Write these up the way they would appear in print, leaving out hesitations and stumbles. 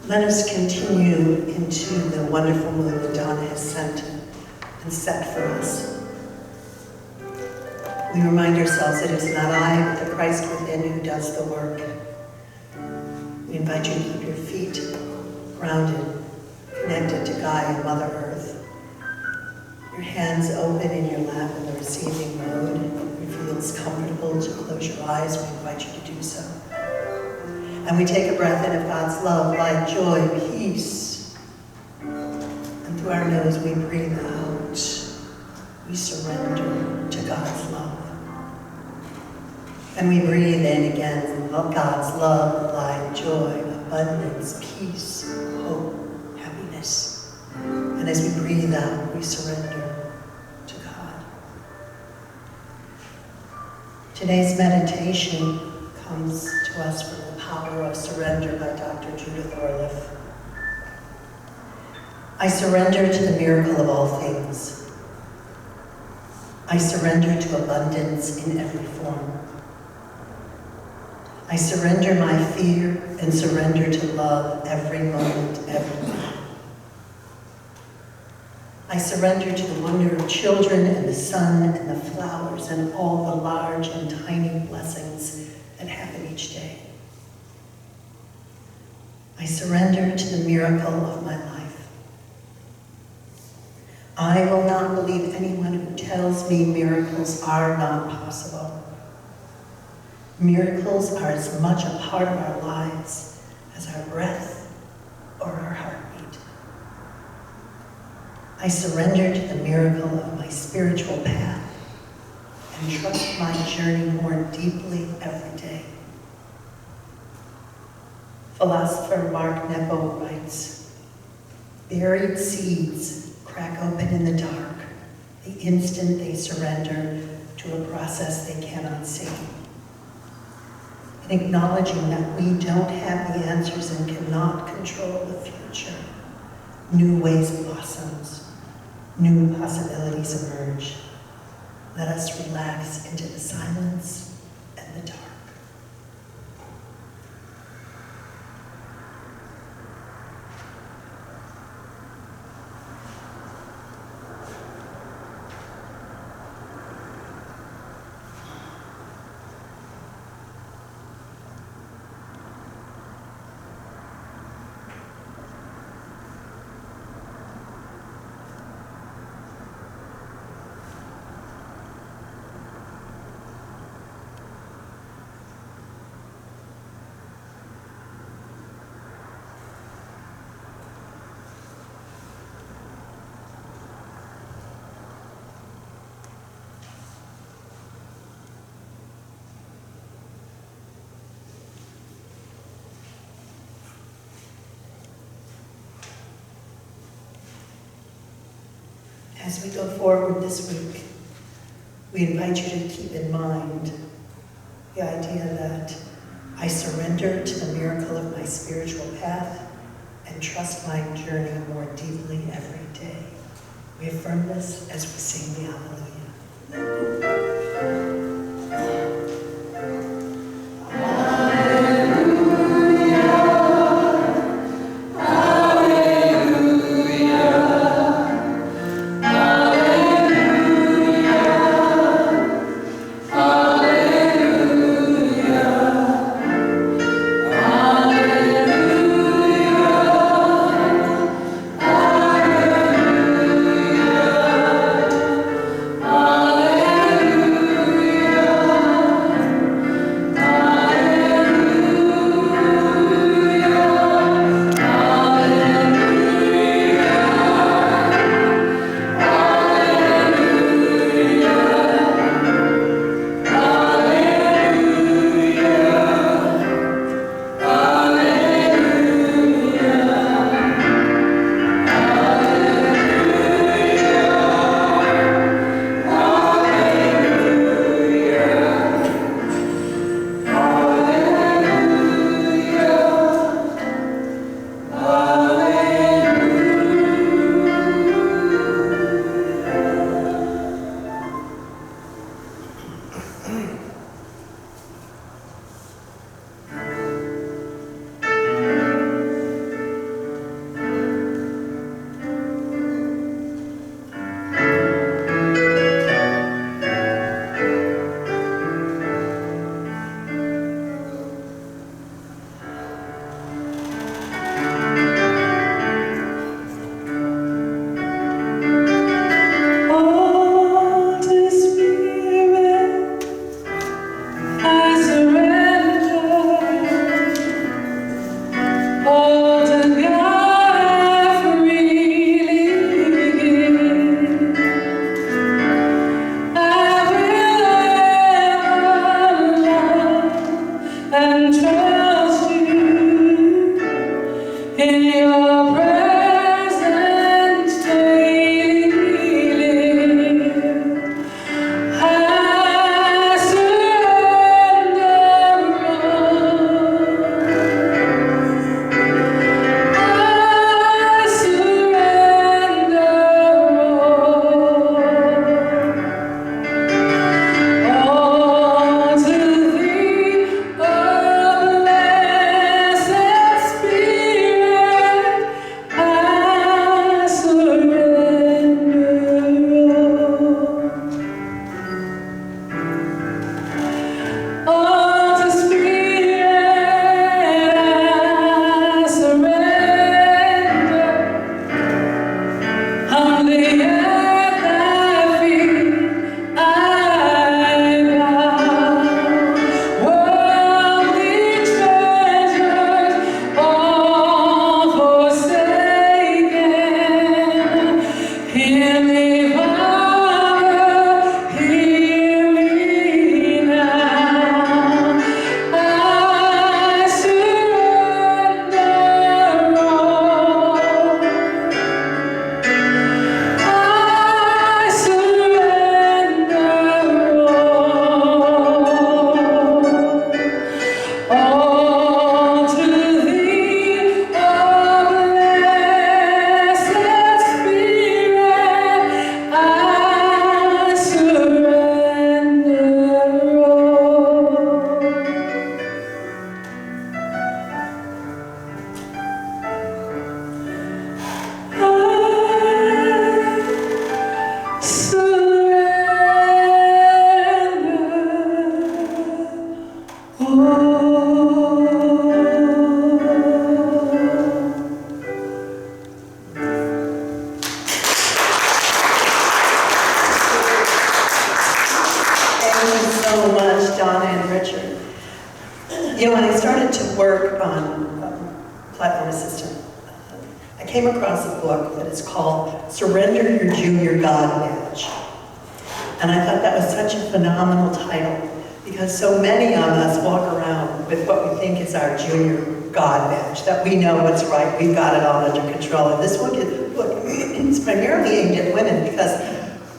Let us continue into the wonderful mood that Donna has sent and set for us. We remind ourselves that it is not I, but the Christ within who does the work. We invite you to keep your feet grounded, connected to Gaia, Mother Earth. Your hands open in your lap in the receiving mode. If it feels comfortable to close your eyes, we invite you to do so. And we take a breath in of God's love, light, joy, peace. And through our nose we breathe out. We surrender to God's love. And we breathe in again God's love, light, joy, abundance, peace, hope, happiness. And as we breathe out, we surrender to God. Today's meditation comes to us from The Power of Surrender by Dr. Judith Orliff. I surrender to the miracle of all things. I surrender to abundance in every form. I surrender my fear and surrender to love every moment, every day. I surrender to the wonder of children and the sun and the flowers and all the large and tiny blessings that happen each day. I surrender to the miracle of my life. I will not believe anyone who tells me miracles are not possible. Miracles are as much a part of our lives as our breath or our heartbeat. I surrender to the miracle of my spiritual path and trust my journey more deeply every day. Philosopher Mark Nepo writes, "Buried seeds crack open in the dark the instant they surrender to a process they cannot see." In acknowledging that we don't have the answers and cannot control the future, new ways blossoms, new possibilities emerge. Let us relax into the silence and the dark. As we go forward this week, we invite you to keep in mind the idea that I surrender to the miracle of my spiritual path and trust my journey more deeply every day. We affirm this as we sing the Alleluia. Alleluia. So much, Donna and Richard. You know, when I started to work on Platform Assistant, I came across a book that is called Surrender Your Junior God Badge. And I thought that was such a phenomenal title because so many of us walk around with what we think is our junior God badge, that we know what's right, we've got it all under control. And this book is primarily aimed at women because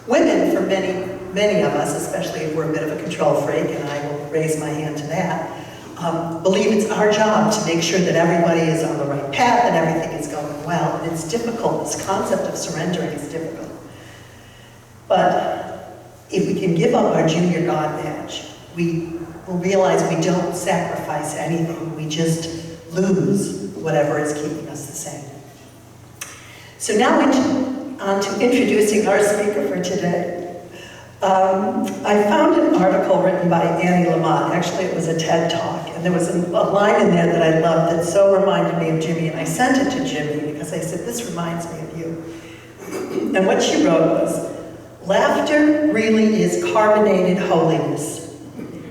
women, for many of us, especially if we're a bit of a control freak, and I will raise my hand to that, believe it's our job to make sure that everybody is on the right path and everything is going well. And it's difficult. This concept of surrendering is difficult. But if we can give up our junior God badge, we will realize we don't sacrifice anything. We just lose whatever is keeping us the same. So now on to introducing our speaker for today. I found an article written by Annie Lamott. Actually, it was a TED Talk, and there was a line in there that I loved that so reminded me of Jimmy, and I sent it to Jimmy because I said, this reminds me of you. And what she wrote was, laughter really is carbonated holiness.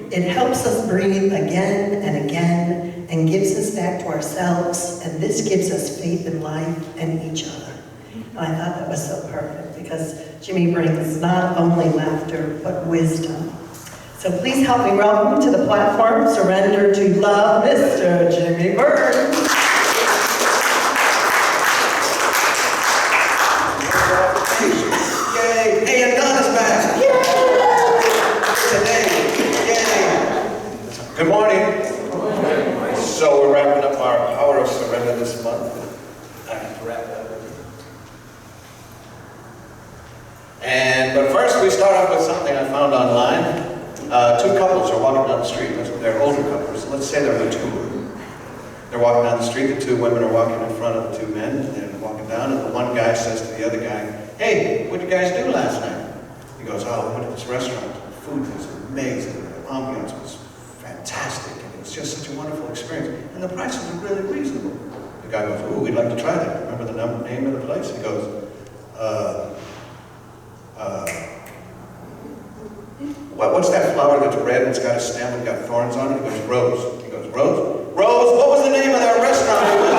It helps us breathe again and again and gives us back to ourselves, and this gives us faith in life and each other. And I thought that was so perfect because Jimmy brings not only laughter, but wisdom. So please help me welcome to the platform, Surrender to Love, Mr. Jimmy Berent. Yay! Hey, and Donna's back! Today, yay! Good morning. So we're wrapping up our Power of Surrender this month. I have to wrap it up. But first we start off with something I found online. Two couples are walking down the street. They're older couples. Let's say they're the two. They're walking down the street. The two women are walking in front of the two men. They're walking down, and the one guy says to the other guy, "Hey, what did you guys do last night?" He goes, "Oh, we went to this restaurant. The food was amazing. The ambiance was fantastic. And it was just such a wonderful experience. And the prices were really reasonable." The guy goes, "Ooh, we'd like to try that. Remember the name of the place?" He goes, what's that flower that's red and it's got a stem and got thorns on it?" He goes, "Rose." He goes, "Rose? Rose, what was the name of that restaurant we went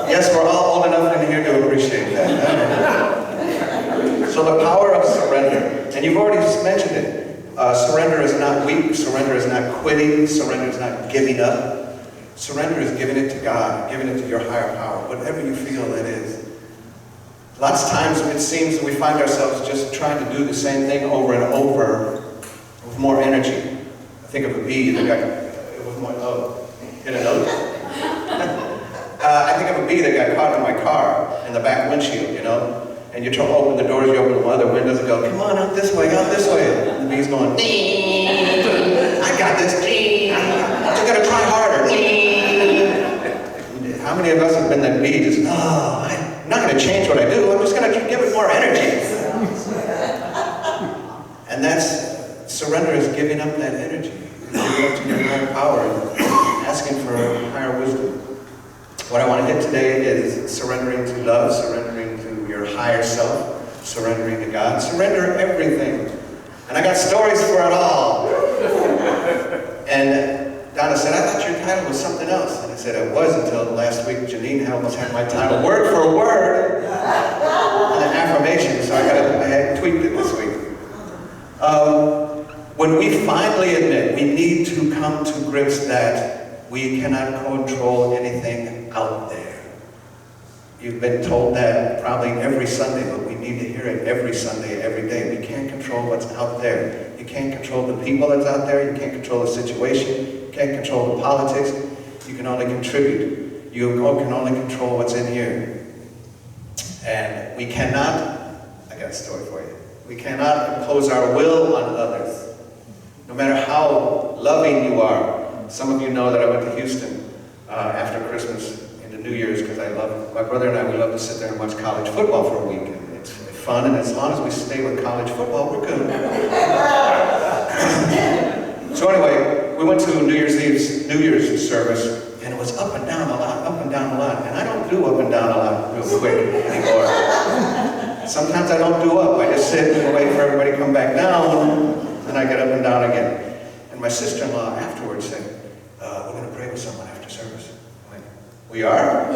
to?" Yes, we're all old enough in here to appreciate that. So the power of surrender. And you've already mentioned it. Surrender is not weak. Surrender is not quitting. Surrender is not giving up. Surrender is giving it to God, giving it to your higher power, whatever you feel that is. Lots of times it seems that we find ourselves just trying to do the same thing over and over with more energy. I think of a bee that got, with more, hit a note? I think of a bee that got caught in my car, in the back windshield, you know? And you try to open the doors, you open the other windows and go, "Come on, out this way, out this way." And the bee's going, "I got this, I'm gonna try harder." How many of us have been that bee, just, I'm not going to change what I do, I'm just going to give it more energy. And that's, surrender is giving up that energy. Giving up to your higher power and asking for higher wisdom. What I want to hit today is surrendering to love, surrendering to your higher self, surrendering to God. Surrender everything. And I got stories for it all. And Donna said, "I thought your title was something else." And I said, "It was until last week. Janine almost had my title word for word. And an affirmation, so I had tweaked it this week. When we finally admit, we need to come to grips that we cannot control anything out there. You've been told that probably every Sunday, but we need to hear it every Sunday, every day. We can't control what's out there. You can't control the people that's out there. You can't control the situation. You can't control the politics. You can only contribute. You can only control what's in here. And we cannot, I got a story for you. We cannot impose our will on others. No matter how loving you are. Some of you know that I went to Houston after Christmas into New Year's because I love, my brother and I, we love to sit there and watch college football for a week. And it's fun, and as long as we stay with college football, we're good. So anyway, we went to New Year's service, and it was up and down a lot, up and down a lot. And I don't do up and down a lot real quick anymore. Sometimes I don't do up. I just sit and wait for everybody to come back down, and I get up and down again. And my sister-in-law afterwards said, we're going to pray with someone after service. I went, we are?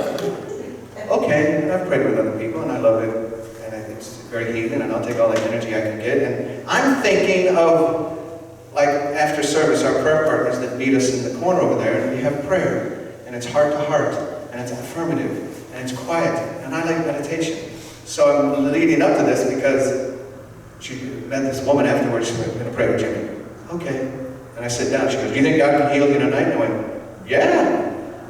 Okay, and I've prayed with other people, and I love it. And it's very healing, and I'll take all the energy I can get. And I'm thinking of, like, after service, our prayer partners that meet us in the corner over there, and we have prayer. And it's heart to heart, and it's affirmative, and it's quiet, and I like meditation. So I'm leading up to this because she met this woman afterwards. She went, I'm going to pray with you. Okay. And I sit down. She goes, do you think God can heal you tonight? And I went, yeah.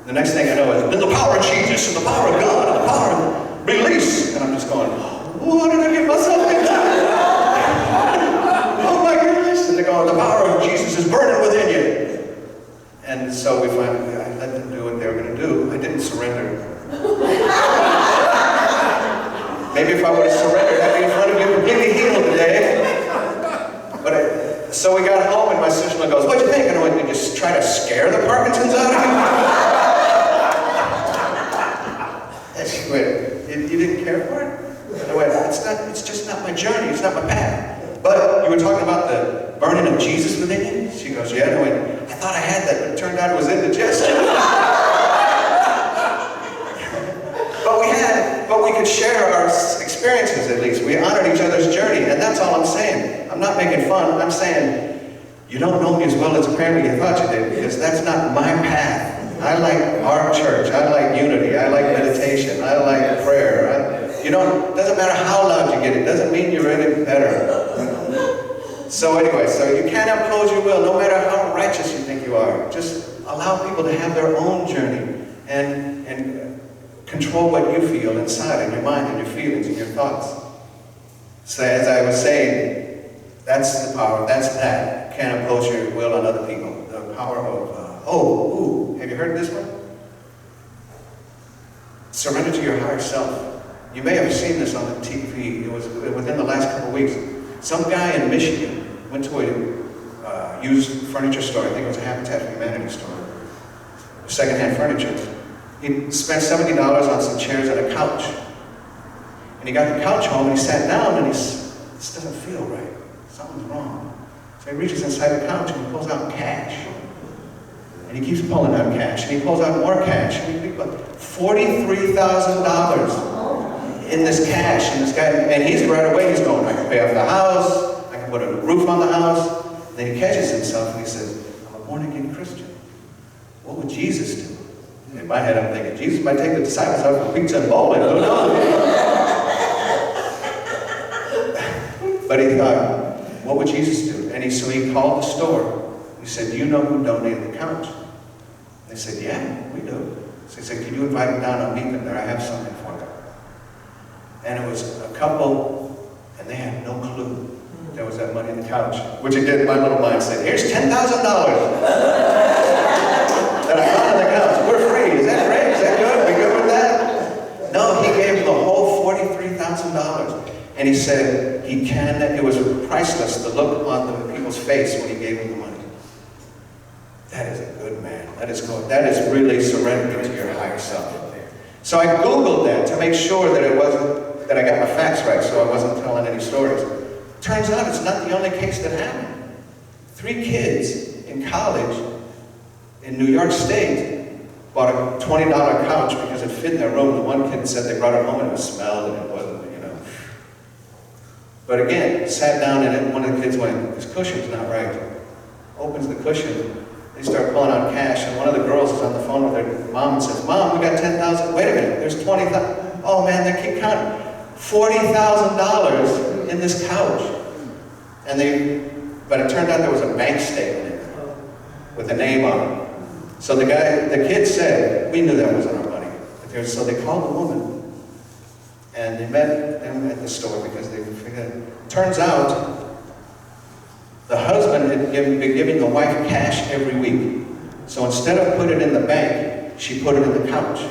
The next thing I know is, in the power of Jesus, and the power of God, and the power of release. And I'm just going, what did I get myself into? Oh my goodness. And they go, the power of Jesus is burning within you. And so we finally, I let them do what they were going to do. I didn't surrender. Maybe if I would have surrendered, I'd be in front of you completely healed today. But so we got home, and my sister-in-law goes, what'd you think? And I went, did you just try to scare the Parkinson's out of you? And she went, you didn't care for it? And I went, it's just not my journey, it's not my path. But you were talking about the burning of Jesus within you? She goes, yeah. And I went, I thought I had that, but it turned out it was indigestion. But we could share our experiences at least. We honored each other's journey, and that's all I'm saying. I'm not making fun. I'm saying, you don't know me as well as apparently you thought you did, because that's not my path. I like our church. I like unity. I like meditation. I like prayer. It doesn't matter how loud you get. It doesn't mean you're any better. So anyway, so you can't impose your will, no matter how righteous you think you are. Just allow people to have their own journey and control what you feel inside, in your mind, and your feelings, and your thoughts. So as I was saying, that's the power, that's that. You can't impose your will on other people. The power of, have you heard this one? Surrender to your higher self. You may have seen this on the TV. It was within the last couple of weeks. Some guy in Michigan went to a used furniture store. I think it was a Habitat for Humanity store. Secondhand furniture. He spent $70 on some chairs and a couch. And he got the couch home, and he sat down, and this doesn't feel right. Something's wrong. So he reaches inside the couch, and he pulls out cash. And he keeps pulling out cash, and he pulls out more cash. And he pulls $43,000 in this cash. And this guy, and he's right away, he's going, I can pay off the house, I can put a roof on the house. And then he catches himself, and he says, I'm a born-again Christian. What would Jesus do? In my head, I'm thinking, Jesus might take the disciples out for pizza and bowling. Who knows? But he thought, what would Jesus do? And so he called the store. He said, do you know who donated the couch? They said, yeah, we do. So he said, can you invite them down? I'll meet them there. I have something for them. And it was a couple, and they had no clue there was that money in the couch. Which it did, my little mind said, here's $10,000 that I found on the couch. We're free. Is that great? Is that good? Are we good with that? No, he gave them the whole $43,000. And he said, it was priceless, the look on the people's face when he gave them the money. That is a good man. That is really surrendering to your higher self. So I Googled that to make sure that I got my facts right, so I wasn't telling any stories. Turns out it's not the only case that happened. 3 kids in college in New York State bought a $20 couch because it fit in their room. The one kid said they brought it home and it was smelled and it wasn't, But again, sat down and one of the kids went, this cushion's not right. Opens the cushion, they start pulling out cash, and one of the girls is on the phone with her mom and says, Mom, we got $10,000. Wait a minute, there's $20,000. Oh man, they keep counting. $40,000 in this couch. But it turned out there was a bank statement in there with a name on it. So the kid said, we knew that wasn't our money. So they called the woman. And they met them at the store because they figured. Turns out, the husband had been giving the wife cash every week. So instead of putting it in the bank, she put it in the couch.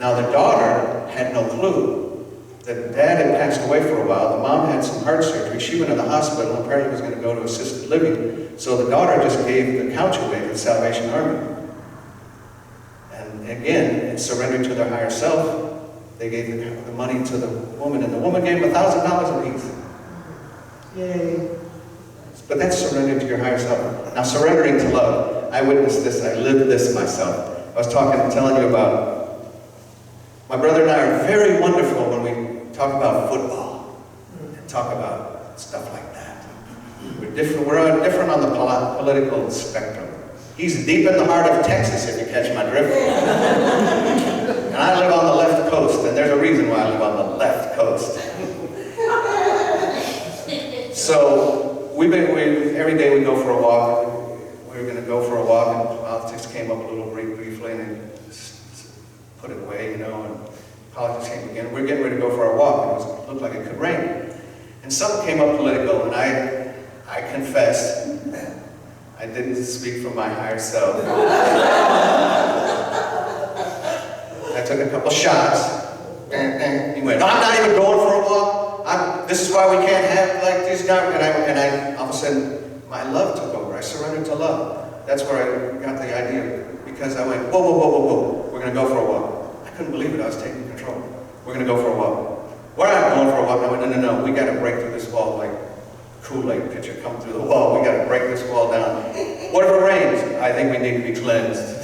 Now the daughter had no clue. The dad had passed away for a while. The mom had some heart surgery. She went to the hospital and apparently was going to go to assisted living. So the daughter just gave the couch away to the Salvation Army. And again, in surrendering to their higher self, they gave the money to the woman, and the woman gave them $1,000 apiece. Yay. But that's surrendering to your higher self. Now, surrendering to love. I witnessed this. I lived this myself. I was telling you about, my brother and I are very wonderful when we talk about football and talk about stuff like that. We're different on the political spectrum. He's deep in the heart of Texas, if you catch my drift. And I live on the left coast, and there's a reason why I live on the left coast. So, every day we go for a walk. We were going to go for a walk, and politics came up a little briefly, and then put it away, and politics came again. We were getting ready to go for our walk, and it looked like it could rain. And something came up political, and I confessed, I didn't speak from my higher self. I took a couple shots, and he went, I'm not even going for a walk. This is why we can't have like these guys. And I all of a sudden, my love took over. I surrendered to love. That's where I got the idea. Because I went, whoa, whoa, whoa, whoa, whoa. We're going to go for a walk. I couldn't believe it. I was taking control. We're going to go for a walk. We're not going for a walk. I went, no. We got to break through this wall like Kool-Aid pitcher come through the wall. We got to break this wall down. What if it rains? I think we need to be cleansed.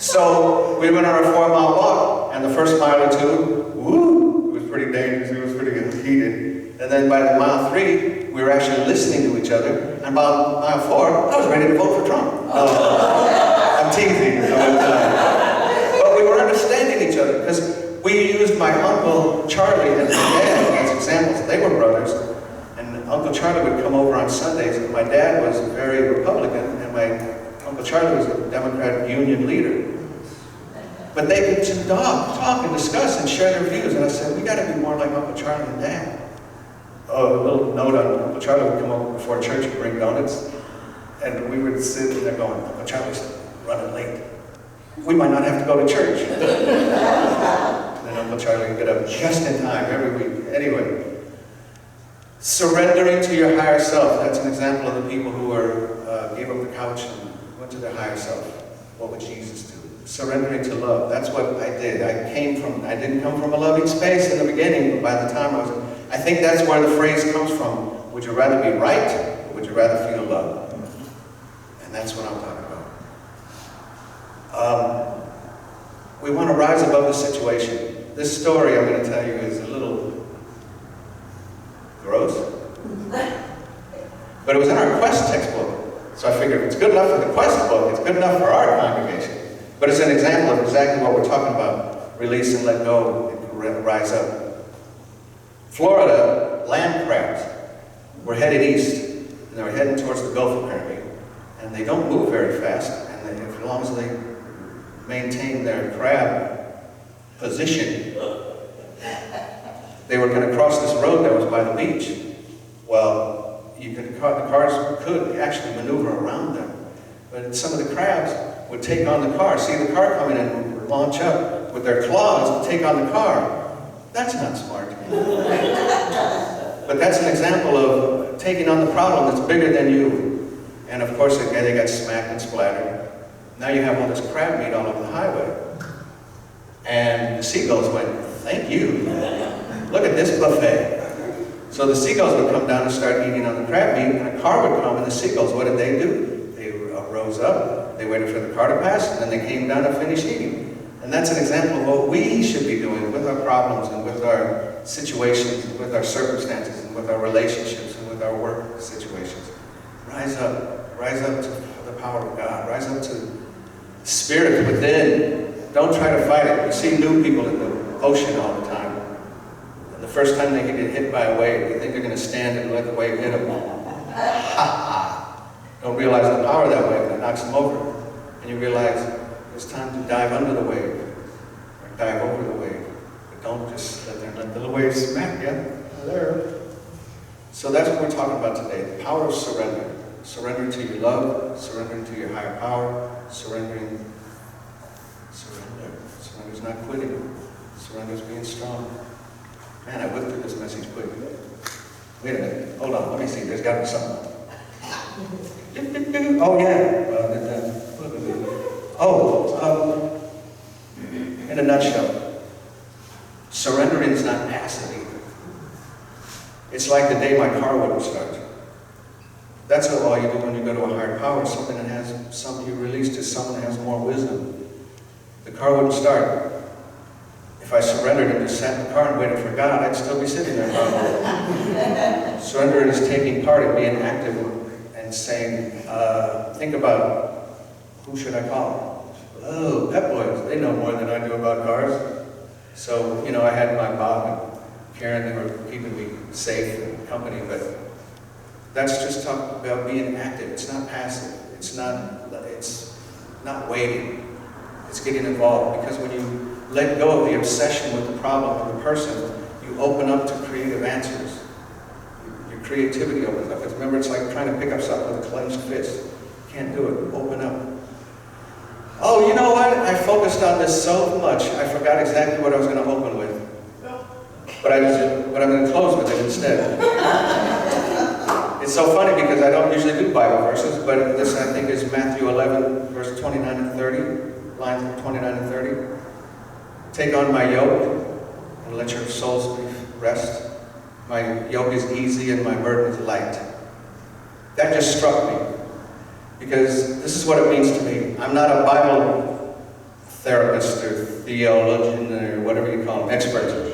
So we went on a 4-mile walk, and the first mile or two, woo, it was pretty dangerous. It was pretty heated. And then by the mile 3, we were actually listening to each other. And by mile 4, I was ready to vote for Trump. I'm teasing. But we were understanding each other because we used my Uncle Charlie and my dad as examples. They were brothers. And Uncle Charlie would come over on Sundays. And my dad was very Republican, and my Uncle Charlie was a Democratic Union leader. But they could just talk and discuss and share their views. And I said, we got to be more like Uncle Charlie and Dad. Oh, a little note on Uncle Charlie would come over before church and bring donuts. And we would sit there going, Uncle Charlie's running late. We might not have to go to church. And then Uncle Charlie would get up just in time every week. Anyway, surrendering to your higher self. That's an example of the people who gave up the couch and went to their higher self. What would Jesus do? Surrendering to love. That's what I did. I didn't come from a loving space in the beginning, but by the time I think that's where the phrase comes from. Would you rather be right, or would you rather feel love? And that's what I'm talking about. We want to rise above the situation. This story I'm going to tell you is a little gross, but it was in our Quest textbook. So I figured if it's good enough for the Quest book, it's good enough for our congregation. But it's an example of exactly what we're talking about. Release and let go and rise up. Florida, land crabs were headed east. And they were heading towards the Gulf apparently. And they don't move very fast. And as long as they maintain their crab position, they were going to cross this road that was by the beach. Well, the cars could actually maneuver around them. But some of the crabs would take on the car, see the car coming in and launch up with their claws to take on the car. That's not smart. But that's an example of taking on the problem that's bigger than you. And of course, again, they got smacked and splattered. Now you have all this crab meat all over the highway. And the seagulls went, thank you. Look at this buffet. So the seagulls would come down and start eating on the crab meat, and a car would come, and the seagulls, what did they do? They rose up, they waited for the car to pass, and then they came down and finished eating. And that's an example of what we should be doing with our problems and with our situations, and with our circumstances, and with our relationships, and with our work situations. Rise up to the power of God. Rise up to the spirit within. Don't try to fight it. You see new people in the ocean all the time. And the first time they get hit by a wave, they think they're going to stand and let the wave hit them. Don't realize the power of that wave that knocks them over. And you realize it's time to dive under the wave or dive over the wave. But don't just let the wave smack you. There. So that's what we're talking about today, the power of surrender. Surrendering to your love, surrendering to your higher power, surrendering Surrender is not quitting. Surrender is being strong. Man, I whipped through this message quick. Wait a minute. Hold on. Let me see. There's got to be something. Oh, yeah. In a nutshell, surrendering is not passive either. It's like the day my car wouldn't start. That's all you do when you go to a higher power, something that has something you released to someone that has more wisdom. The car wouldn't start. If I surrendered and just sat in the car and waited for God, I'd still be sitting there probably. Surrender is taking part in being active and saying, think about, who should I call? Oh, Pep Boys, they know more than I do about cars. So, you know, I had my Bob and Karen, they were keeping me safe and company, but that's just talking about being active. It's not passive. It's not waiting. It's getting involved, because when you let go of the obsession with the problem of the person, you open up to creative answers. Your creativity opens up. Because remember, it's like trying to pick up something with a clenched fist. You can't do it. Open up. Oh, you know what? I focused on this so much, I forgot exactly what I was going to open with. But I'm going to close with it instead. It's so funny because I don't usually do Bible verses, but this, I think, is Matthew 11, verse 29 and 30, lines 29 and 30. Take on my yoke and let your souls rest. My yoke is easy and my burden is light. That just struck me, because this is what it means to me. I'm not a Bible therapist or theologian or whatever you call them, expert.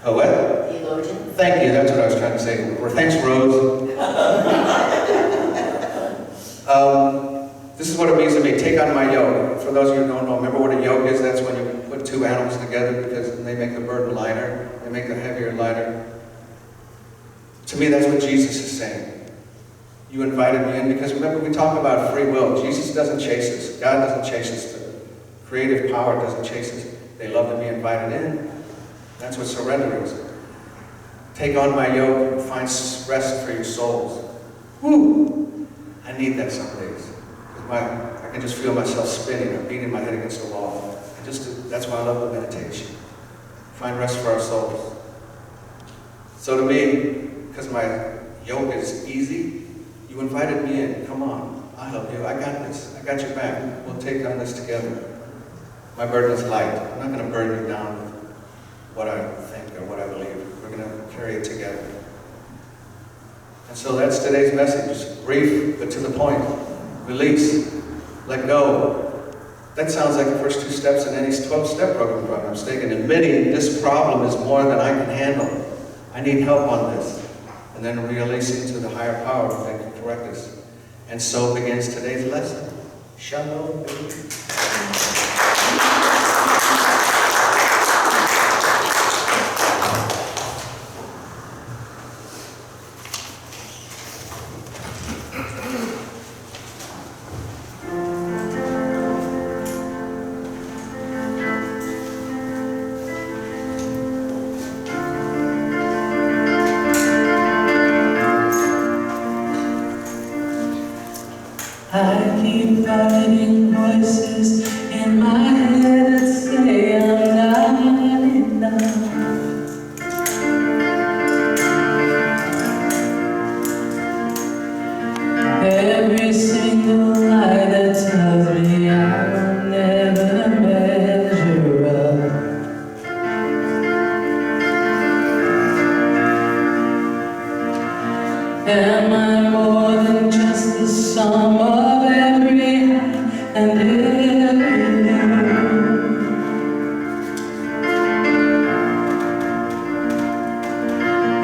Oh, what? Theologian. Thank you, that's what I was trying to say. Thanks, Rose. This is what it means to me. Take on my yoke. For those of you who don't know, remember what a yoke is? That's when you put two animals together, because they make the burden lighter. They make the heavier lighter. To me, that's what Jesus is saying. You invited me in, because remember, we talk about free will. Jesus doesn't chase us. God doesn't chase us. The creative power doesn't chase us. They love to be invited in. That's what surrender is. Take on my yoke and find rest for your souls. Woo! I need that some days. I can just feel myself spinning or beating my head against the wall. That's why I love the meditation. Find rest for our souls. So to me, because my yoke is easy, you invited me in. Come on, I'll help you. I got this. I got your back. We'll take on this together. My burden is light. I'm not going to burden you down with what I think or what I believe. We're going to carry it together. And so that's today's message. Brief, but to the point. Release. Let go. That sounds like the first two steps in any 12-step program, if I'm not mistaken. Admitting this problem is more than I can handle. I need help on this. And then releasing to the higher power that can correct us. And so begins today's lesson. Shalom, baby. I keep fighting voices in my head that say I'm not enough. Every single lie that tells me I'll never measure up. Am I more than just the sum of every high and every low?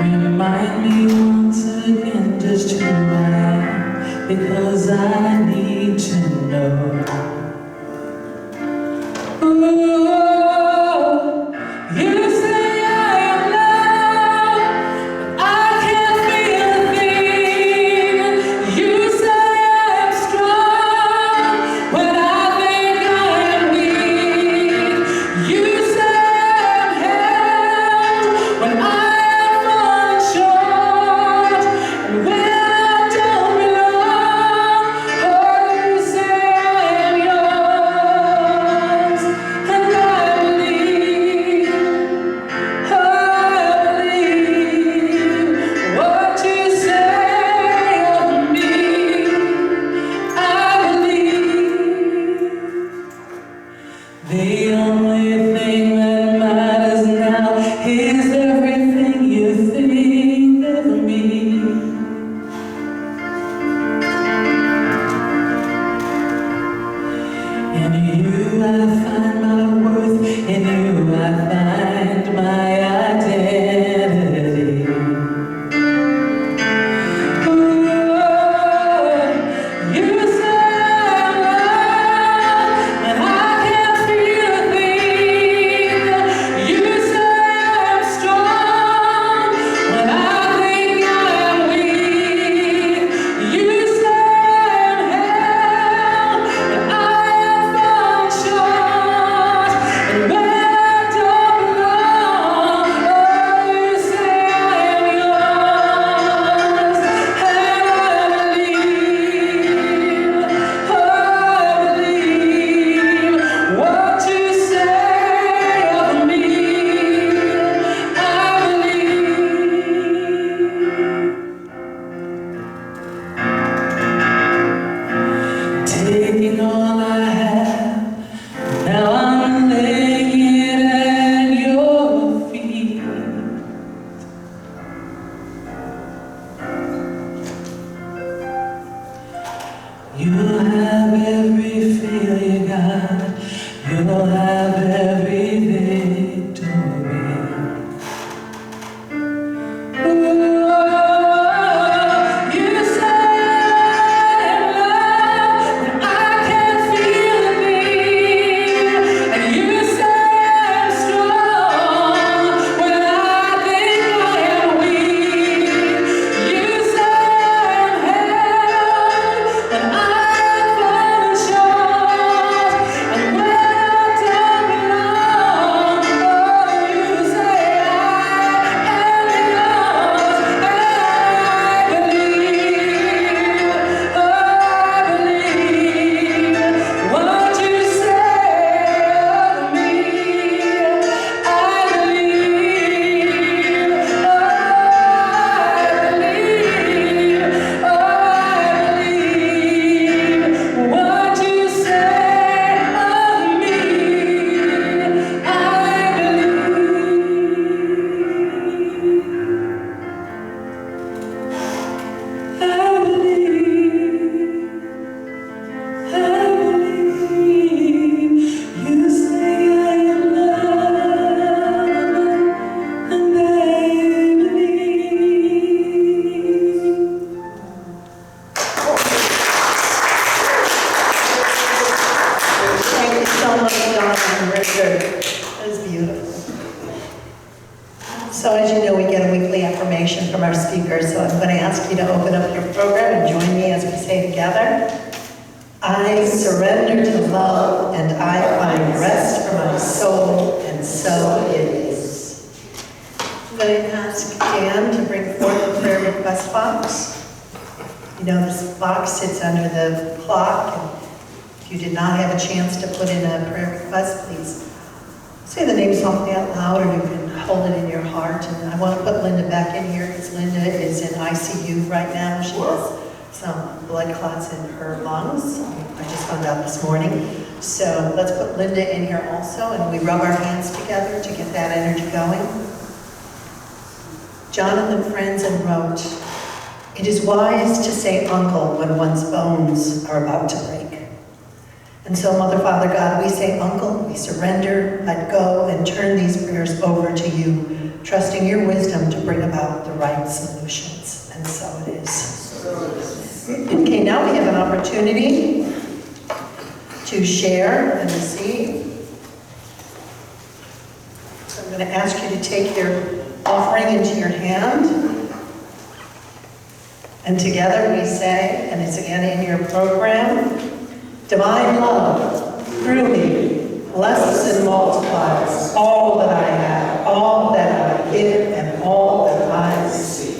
Remind me once again just who I am, because I need to know. Ooh, you say I am loved, but I can't feel a thing. You say I'm strong when I think I am weak. You say I'm held when I am falling short, and when I don't belong. Oh, you say I am feel you, God. You'll have every victory. So as you know, we get a weekly affirmation from our speakers, so I'm going to ask you to open up your program and join me as we say together, I surrender to love and I find rest for my soul, and so it is. I'm going to ask Dan to bring forth the prayer request box. You know, this box sits under the clock, and if you did not have a chance to put in a prayer request, please say the name softly out loud, or you can hold it in your heart. And I want to put Linda back in here because Linda is in ICU right now. She has some blood clots in her lungs. I just found out this morning. So let's put Linda in here also, and we rub our hands together to get that energy going. Jonathan Franzen wrote, "It is wise to say uncle when one's bones are about to break." And so, Mother, Father, God, we say uncle, we surrender, let go, and turn these prayers over to you, trusting your wisdom to bring about the right solutions. And so it is. Okay, now we have an opportunity to share and receive. So I'm going to ask you to take your offering into your hand. And together we say, and it's again in your program, divine love, through me, blesses and multiplies all that I have, all that I give, and all that I receive.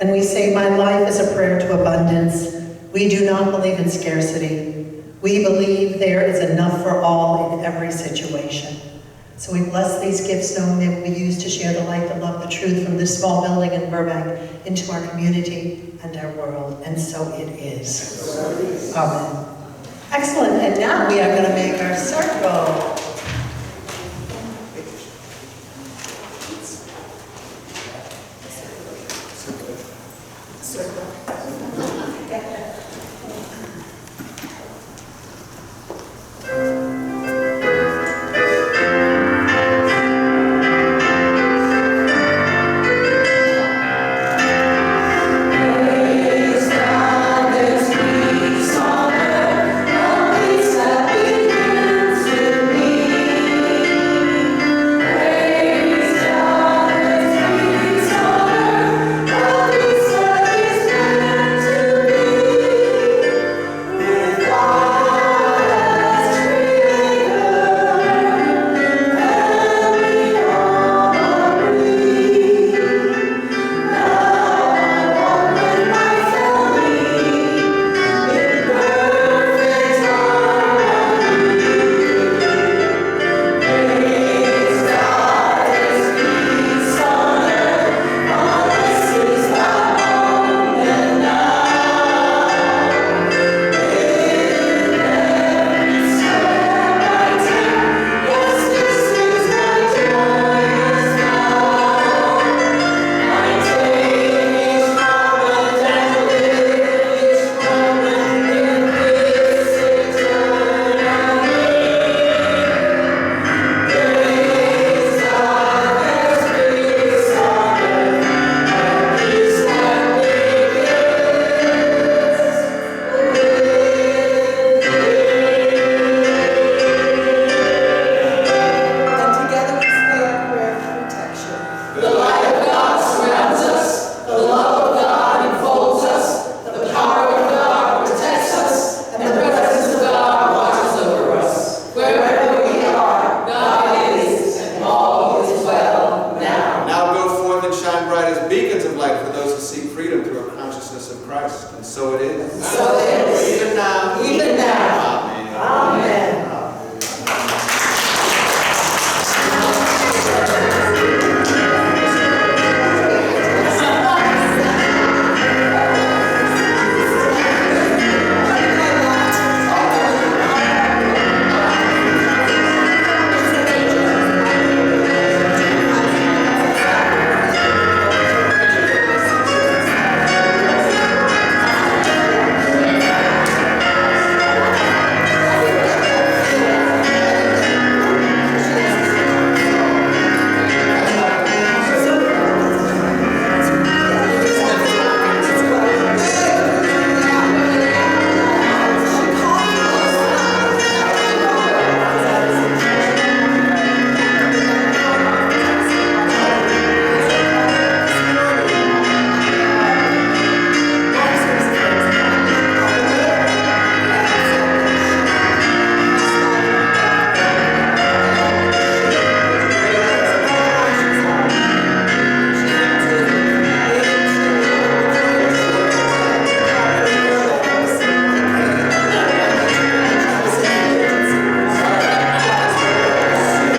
And we say, my life is a prayer to abundance. We do not believe in scarcity. We believe there is enough for all in every situation. So we bless these gifts, knowing they will be used to share the light, the love, the truth from this small building in Burbank into our community and our world. And so it is. Amen. Excellent, and now we are going to make our circle. Christ, and so it is. So it is. Even now. Even now. Amen. Amen.